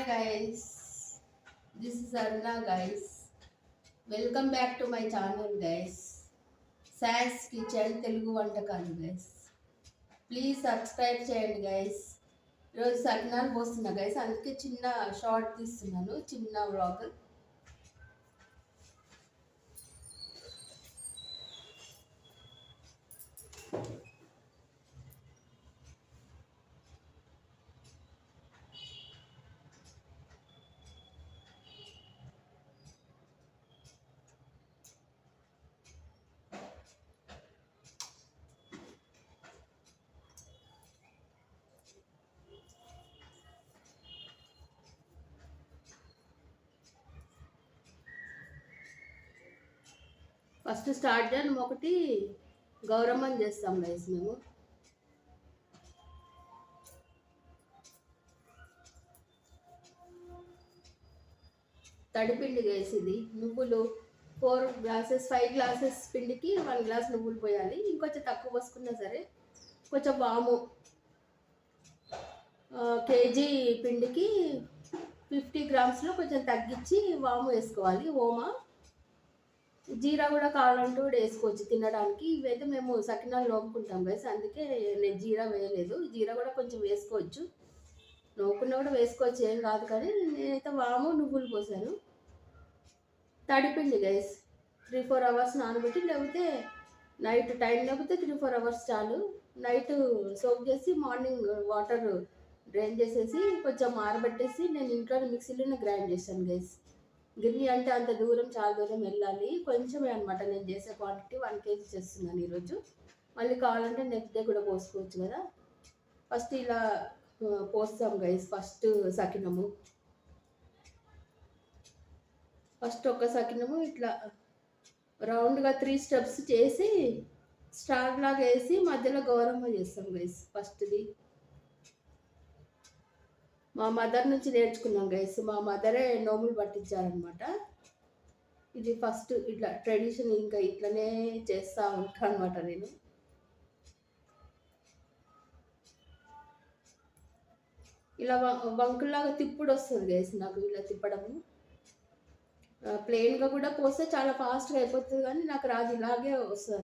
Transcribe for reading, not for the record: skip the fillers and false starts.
Hi guys, this is Aruna guys. Welcome back to my channel guys. Sans Kitchen Telugu వంటకాలు guys. Please subscribe చేయండి guys. ఈరోజు సకినాలు పోస్తున్నా guys, అందుకే చిన్న short తీస్తున్నాను, చిన్న వ్లాగ్. ఫస్ట్ స్టార్ట్ చేయడం ఒకటి గౌరమ్మని చేస్తాం గైస్. మేము తడిపిండి గైస్. ఇది నువ్వులు 4 గ్లాసెస్ 5 గ్లాసెస్ పిండికి 1 గ్లాస్ నువ్వులు పోయాలి. ఇంకొంచెం తక్కువ పోసుకున్నా సరే. కొంచెం వాము, కేజీ పిండికి 50 గ్రామ్స్లో కొంచెం తగ్గించి వాము వేసుకోవాలి. ఓమా, జీరా కూడా కావాలంటూ కూడా వేసుకోవచ్చు తినడానికి. ఇవైతే మేము సకినాలు నోపుకుంటాం గైస్, అందుకే నేను జీరా వేయలేదు. జీరా కూడా కొంచెం వేసుకోవచ్చు, నోకున్నా కూడా వేసుకోవచ్చు, ఏం కాదు. కానీ నేనైతే వాము నువ్వులు పోసాను. తడిపిండి గైస్ 3-4 అవర్స్ నానబెట్టి, లేకపోతే నైట్ టైం లేకపోతే 3-4 అవర్స్ చాలు. నైట్ సోక్ చేసి మార్నింగ్ వాటర్ డ్రైన్ చేసేసి కొంచెం ఆరబెట్టేసి నేను ఇంట్లోనే మిక్సీలోనే గ్రైండ్ చేశాను గైస్. గిన్నె అంటే అంత దూరం, చాలా దూరం వెళ్ళాలి. కొంచెమే అనమాట నేను చేసే క్వాంటిటీ. 1 kg చేస్తున్నాను ఈరోజు. మళ్ళీ కావాలంటే నెక్స్ట్ డే కూడా పోసుకోవచ్చు కదా. ఫస్ట్ ఇలా పోస్తాం గైస్. ఫస్ట్ సకినము, ఫస్ట్ ఒక సకినము ఇట్లా రౌండ్గా 3 స్టెప్స్ చేసి స్టార్ లాగా వేసి మధ్యలో గౌరమ్మ చేస్తాం గైస్. ఫస్ట్ది మా మదర్ నుంచి నేర్చుకున్నాం గైస్. మా మదరే నోములు పట్టించారనమాట. ఇది ఫస్ట్ ఇట్లా ట్రెడిషన్, ఇంకా ఇట్లనే చేస్తూ ఉంటాను అనమాట నేను. ఇలా వంకుల్లాగా తిప్పుడు వస్తుంది గైస్ నాకు ఇలా తిప్పడము. ప్లెయిన్గా కూడా పోస్తే చాలా ఫాస్ట్గా అయిపోతుంది, కానీ నాకు రాదు, ఇలాగే వస్తుంది.